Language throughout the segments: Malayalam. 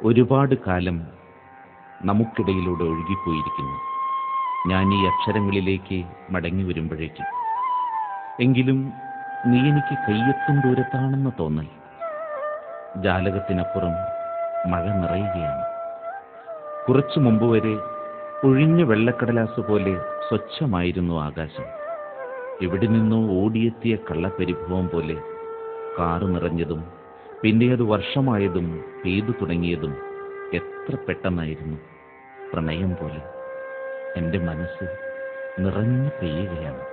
ഒരുപാട് കാലം നമുക്കിടയിലൂടെ ഒഴുകിപ്പോയിരിക്കുന്നു. ഞാൻ ഈ അക്ഷരങ്ങളിലേക്ക് മടങ്ങി വരുമ്പോഴേക്കും എങ്കിലും നീ എനിക്ക് കയ്യെത്തും ദൂരത്താണെന്ന തോന്നൽ. ജാലകത്തിനപ്പുറം മഴ നിറയുകയാണ്. കുറച്ചു മുമ്പ് വരെ ഒഴിഞ്ഞ വെള്ളക്കടലാസ് പോലെ സ്വച്ഛമായിരുന്നു ആകാശം. എവിടെ നിന്നോ ഓടിയെത്തിയ കള്ളപ്പരിഭവം പോലെ കാറ് നിറഞ്ഞതും പിന്നെ അത് വർഷമായതും പെയ്തു തുടങ്ങിയതും എത്ര പെട്ടെന്നായിരുന്നു. പ്രണയം പോലെ എൻ്റെ മനസ്സ് നിറഞ്ഞു പെയ്യുകയാണ്.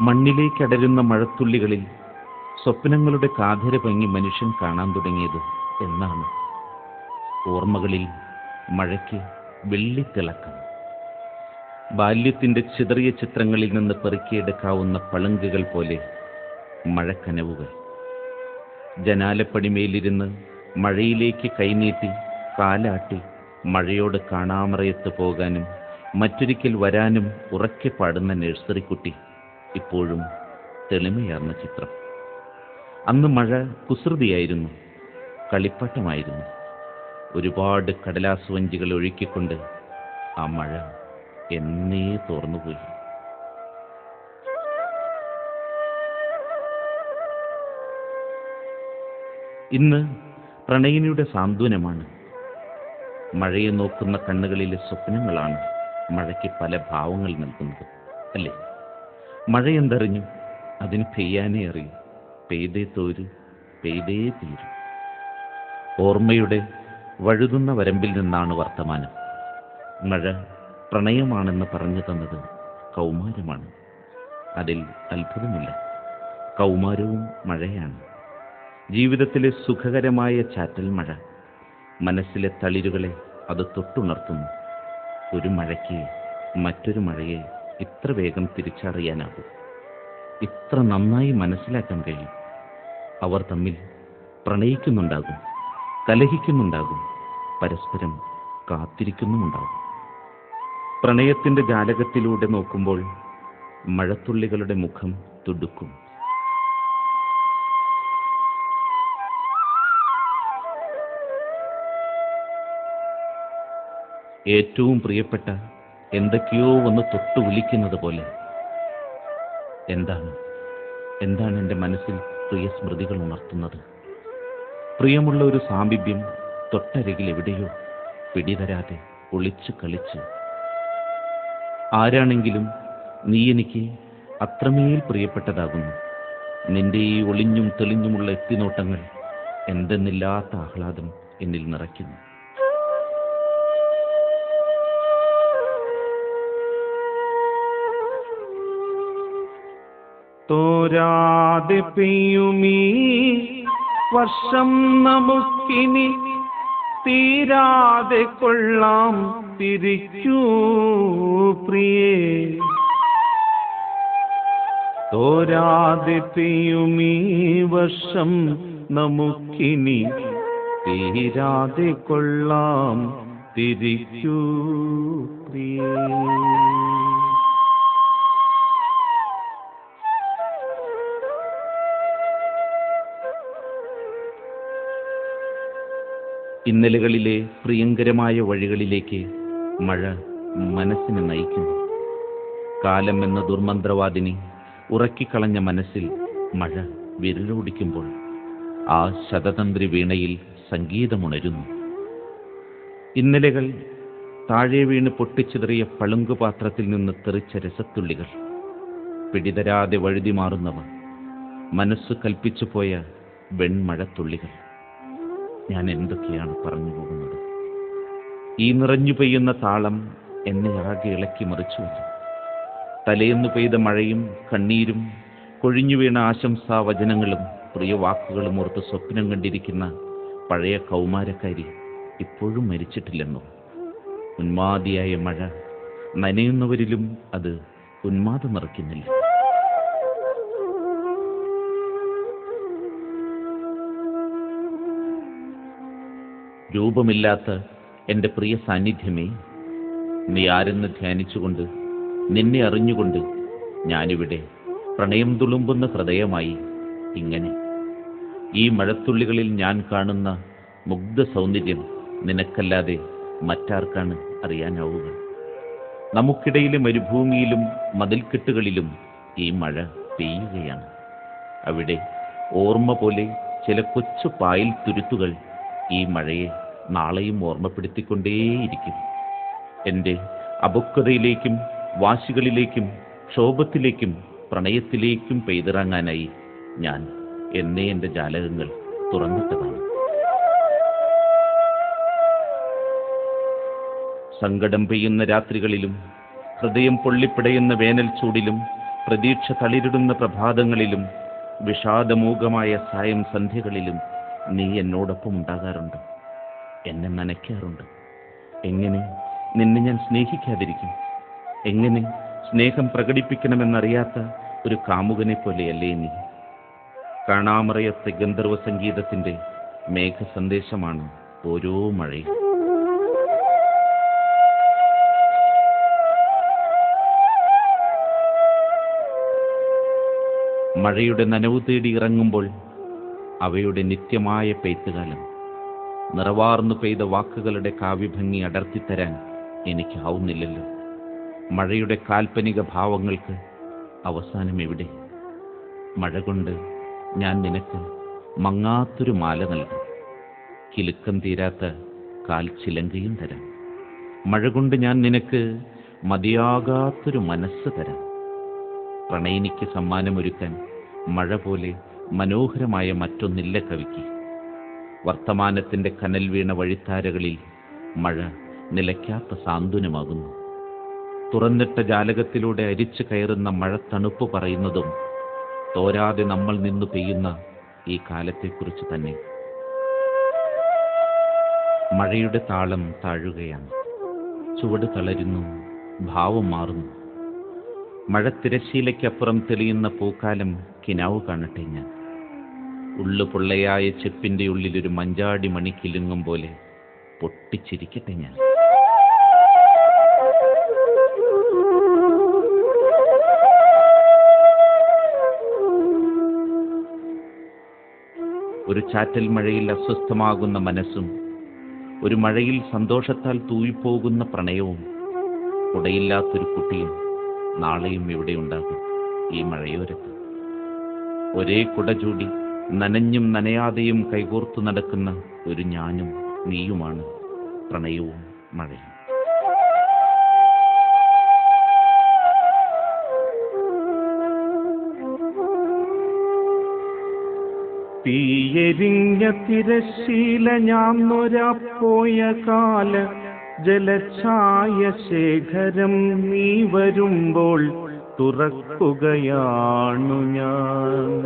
മണ്ണിലേക്കടരുന്ന മഴത്തുള്ളികളിൽ സ്വപ്നങ്ങളുടെ കാതര ഭംഗി മനുഷ്യൻ കാണാൻ തുടങ്ങിയത് എന്നാണ്. ഓർമ്മകളിൽ മഴയ്ക്ക് വെള്ളിത്തിളക്കം. ബാല്യത്തിൻ്റെ ചിതറിയ ചിത്രങ്ങളിൽ നിന്ന് പെറുക്കിയെടുക്കാവുന്ന പളുങ്കുകൾ പോലെ മഴക്കനവുകൾ. ജനാലപ്പടിമേലിരുന്ന് മഴയിലേക്ക് കൈനീട്ടി കാലാട്ടി മഴയോട് കാണാമറയത്ത് പോകാനും മറ്റൊരിക്കൽ വരാനും ഉറക്കെ പാടുന്ന നഴ്സറിക്കുട്ടി ഇപ്പോഴും തെളിമയാർന്ന ചിത്രം. അന്ന് മഴ കുസൃതിയായിരുന്നു, കളിപ്പാട്ടമായിരുന്നു. ഒരുപാട് കടലാസ് വഞ്ചികൾ ഒഴുക്കിക്കൊണ്ട് ആ മഴ എന്നേ തോർന്നുപോയി. ഇന്ന് പ്രണയിനിയുടെ സാന്ത്വനമാണ്. മഴയെ നോക്കുന്ന കണ്ണുകളിലെ സ്വപ്നങ്ങളാണ് മഴയ്ക്ക് പല ഭാവങ്ങൾ നൽകുന്നത്, അല്ലേ? മഴയെന്തറിഞ്ഞു? അതിന് പെയ്യാനേ അറിയൂ. പെയ്തേ തോരു, പെയ്തേ തീരും. ഓർമ്മയുടെ വഴുതുന്ന വരമ്പിൽ നിന്നാണ് വർത്തമാനം. മഴ പ്രണയമാണെന്ന് പറഞ്ഞു തന്നത് കൗമാരമാണ്. അതിൽ അത്ഭുതമില്ല. കൗമാരവും മഴയാണ്. ജീവിതത്തിലെ സുഖകരമായ ചാറ്റൽ മഴ. മനസ്സിലെ തളിരുകളെ അത് തൊട്ടുണർത്തുന്നു. ഒരു മഴയ്ക്ക് മറ്റൊരു മഴയെ ഇത്ര വേഗം തിരിച്ചറിയാനാകും, ഇത്ര നന്നായി മനസ്സിലാക്കാൻ കഴിയും. അവർ തമ്മിൽ പ്രണയിക്കുന്നുണ്ടാകും, കലഹിക്കുന്നുണ്ടാകും, പരസ്പരം കാത്തിരിക്കുന്നുമുണ്ടാകും. പ്രണയത്തിൻ്റെ ജാലകത്തിലൂടെ നോക്കുമ്പോൾ മഴത്തുള്ളികളുടെ മുഖം തുടുക്കും. ഏറ്റവും പ്രിയപ്പെട്ട എന്തൊക്കെയോ ഒന്ന് തൊട്ടു വിളിക്കുന്നത് പോലെ. എന്താണ് എൻ്റെ മനസ്സിൽ പ്രിയ സ്മൃതികൾ ഉണർത്തുന്നത്? പ്രിയമുള്ള ഒരു സാമീപ്യം തൊട്ടരികിൽ എവിടെയോ പിടിതരാതെ ഒളിച്ചു കളിച്ച്. ആരാണെങ്കിലും നീ എനിക്ക് അത്രമേൽ പ്രിയപ്പെട്ടതാകുന്നു. നിന്റെ ഈ ഒളിഞ്ഞും തെളിഞ്ഞുമുള്ള എത്തിനോട്ടങ്ങൾ എന്തെന്നില്ലാത്ത ആഹ്ലാദം എന്നിൽ നിറയ്ക്കുന്നു. തോരാതെ പെയ്യുമീ വർഷം നമുക്കിനി തീരാതെ കൊള്ളാം തിരിക്കൂ പ്രിയേ. തോരാതെ പെയ്യുമീ വർഷം നമുക്കിനി തീരാതെ കൊള്ളാം തിരിക്കൂ പ്രിയേ. ഇന്നലകളിലെ പ്രിയങ്കരമായ വഴികളിലേക്ക് മഴ മനസ്സിനെ നയിക്കുന്നു. കാലം എന്ന ദുർമന്ത്രവാദിനി ഉറക്കിക്കളഞ്ഞ മനസ്സിൽ മഴ വിരലോടിക്കുമ്പോൾ ആ ശതതന്ത്രി വീണയിൽ സംഗീതമുണരുന്നു. ഇന്നലകൾ താഴെ വീണ് പൊട്ടിച്ചിതറിയ പളുങ്കുപാത്രത്തിൽ നിന്ന് തെറിച്ച രസത്തുള്ളികൾ, പിടിതരാതെ വഴുതി മാറുന്നവ, മനസ്സ് കൽപ്പിച്ചു പോയ വെൺമഴത്തുള്ളികൾ. ഞാൻ എന്തൊക്കെയാണ് പറഞ്ഞു പോകുന്നത്? ഈ നിറഞ്ഞു പെയ്യുന്ന താളം എന്നെ ആകെ ഇളക്കി മറിച്ചുവല്ലോ. തലേന്നു പെയ്ത മഴയും കണ്ണീരും കൊഴിഞ്ഞു വീണ ആശംസാ വചനങ്ങളും പ്രിയ വാക്കുകളും ഓർത്ത് സ്വപ്നം കണ്ടിരിക്കുന്ന പഴയ കൗമാരക്കാരി ഇപ്പോഴും മരിച്ചിട്ടില്ലെന്നോ? ഉന്മാദിയായ മഴ നനയുന്നവരിലും അത് ഉന്മാദം നിറയ്ക്കുന്നില്ല. രൂപമില്ലാത്ത എൻ്റെ പ്രിയ സാന്നിധ്യമേ, നീ ആരെന്ന് ധ്യാനിച്ചുകൊണ്ട്, നിന്നെ അറിഞ്ഞുകൊണ്ട് ഞാനിവിടെ പ്രണയം തുളുമ്പുന്ന ഹൃദയമായി ഇങ്ങനെ. ഈ മഴത്തുള്ളികളിൽ ഞാൻ കാണുന്ന മുഗ്ധ സൗന്ദര്യം നിനക്കല്ലാതെ മറ്റാർക്കാണ് അറിയാനാവുക? നമുക്കിടയിലെ മരുഭൂമിയിലും മതിൽക്കെട്ടുകളിലും ഈ മഴ പെയ്യുകയാണ്. അവിടെ ഓർമ്മ പോലെ ചില കൊച്ചു പായൽ തുരുത്തുകൾ ഈ മഴയെ നാളെയും ഓർമ്മപ്പെടുത്തിക്കൊണ്ടേയിരിക്കും. എൻ്റെ അപക്വതയിലേക്കും വാശികളിലേക്കും ക്ഷോഭത്തിലേക്കും പ്രണയത്തിലേക്കും പെയ്തിറങ്ങാനായി ഞാൻ എന്നേ എൻ്റെ ജാലകങ്ങൾ തുറന്നിട്ടതാണ്. സങ്കടം പെയ്യുന്ന രാത്രികളിലും ഹൃദയം പൊള്ളിപ്പിടയുന്ന വേനൽ ചൂടിലും പ്രതീക്ഷ തളിരിടുന്ന പ്രഭാതങ്ങളിലും വിഷാദമൂകമായ സായം സന്ധ്യകളിലും നീ എന്നോടൊപ്പം ഉണ്ടാകാറുണ്ട്, എന്നെ നനയ്ക്കാറുണ്ട്. എങ്ങനെ നിന്നെ ഞാൻ സ്നേഹിക്കാതിരിക്കും? എങ്ങനെ സ്നേഹം പ്രകടിപ്പിക്കണമെന്നറിയാത്ത ഒരു കാമുകനെ പോലെയല്ലേ നീ? കാണാമറയത്തെ ഗന്ധർവ സംഗീതത്തിൻ്റെ മേഘസന്ദേശമാണ് ഓരോ മഴയും. മഴയുടെ നനവ് തേടി ഇറങ്ങുമ്പോൾ അവയുടെ നിത്യമായ പെയ്ത്തുകാലം, നിറവാർന്നു പെയ്ത വാക്കുകളുടെ കാവ്യഭംഗി അടർത്തിത്തരാൻ എനിക്കാവുന്നില്ലല്ലോ. മഴയുടെ കാൽപ്പനിക ഭാവങ്ങൾക്ക് അവസാനം എവിടെ? മഴ കൊണ്ട് ഞാൻ നിനക്ക് മങ്ങാത്തൊരു മാല നൽകും, കിലുക്കം തീരാത്ത കാൽ ചിലങ്കയും തരാം. മഴ കൊണ്ട് ഞാൻ നിനക്ക് മതിയാകാത്തൊരു മനസ്സ് തരാം. പ്രണയിനിക്ക് സമ്മാനമൊരുക്കാൻ മഴ പോലെ മനോഹരമായ മറ്റൊന്നില്ല കവിക്ക്. വർത്തമാനത്തിൻ്റെ കനൽ വീണ വഴിത്താരകളിൽ മഴ നിലയ്ക്കാത്ത സാന്ത്വനമാകുന്നു. തുറന്നിട്ട ജാലകത്തിലൂടെ അരിച്ചു കയറുന്ന മഴ തണുപ്പ് പറയുന്നതും തോരാതെ നമ്മൾ നിന്നു പെയ്യുന്ന ഈ കാലത്തെക്കുറിച്ച് തന്നെ. മഴയുടെ താളം താഴുകയാണ്, ചുവട് തളരുന്നു, ഭാവം മാറുന്നു. മഴ തിരശ്ശീലയ്ക്കപ്പുറം തെളിയുന്ന പൂക്കാലം കിനാവ് കാണട്ടെ ഞാൻ. ഉള്ളു പൊള്ളയായ ചെപ്പിൻ്റെ ഉള്ളിലൊരു മഞ്ചാടി മണി കിലുങ്ങും പോലെ പൊട്ടിച്ചിരിക്കട്ടെ ഞാൻ. ഒരു ചാറ്റൽ മഴയിൽ അസ്വസ്ഥമാകുന്ന മനസ്സും, ഒരു മഴയിൽ സന്തോഷത്താൽ തൂയിപ്പോകുന്ന പ്രണയവും, കുടയില്ലാത്തൊരു കുട്ടിയും നാളെയും ഇവിടെ ഉണ്ടാകും ഈ മഴയോരത്ത്. ഒരേ കുട ചൂടി നനഞ്ഞും നനയാതെയും കൈകോർത്തു നടക്കുന്ന ഒരു ഞാനും നീയുമാണ് പ്രണയവും മഴയും. തീയെരിഞ്ഞ തിരശ്ശീല ഞാൻ നൊരാപ്പോയ കാല ജലഛായ ശേഖരം നീ വരുമ്പോൾ തുറക്കുകയാണു ഞാൻ.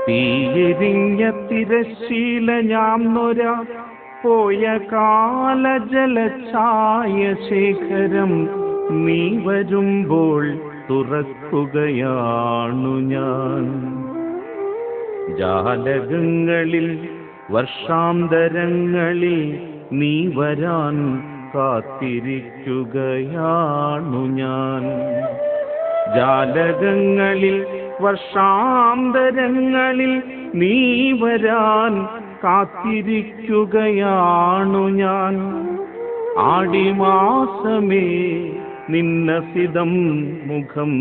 തീയെരിഞ്ഞ തിരശ്ശീല ഞാൻ നൊരാപ്പോയ കാല ജലഛായ ശേഖരം നീ വരുമ്പോൾ തുറക്കുകയാണു ഞാൻ. ജാലകങ്ങളിൽ വർഷാന്തരങ്ങളിൽ നീ വരാൻ കാത്തിരിക്കുകയാണു ഞാൻ. ജാലകങ്ങളിൽ വർഷാന്തരങ്ങളിൽ നീ വരാൻ കാത്തിരിക്കുകയാണു ഞാൻ. ആടിമാസമേ നിന്നസിതം മുഖം,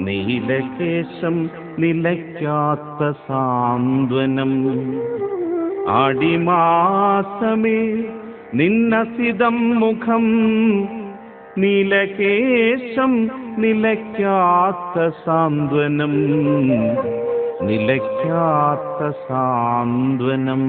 നീലകേശം നിലയ്ക്കാത്ത സാന്ത്വനം. ആടിമാസമേ നിന്നസിതം മുഖം, നീലകേശം നിലയ്ക്കാത്ത സാന്ത്വനം, നിലയ്ക്കാത്ത സാന്ത്വനം.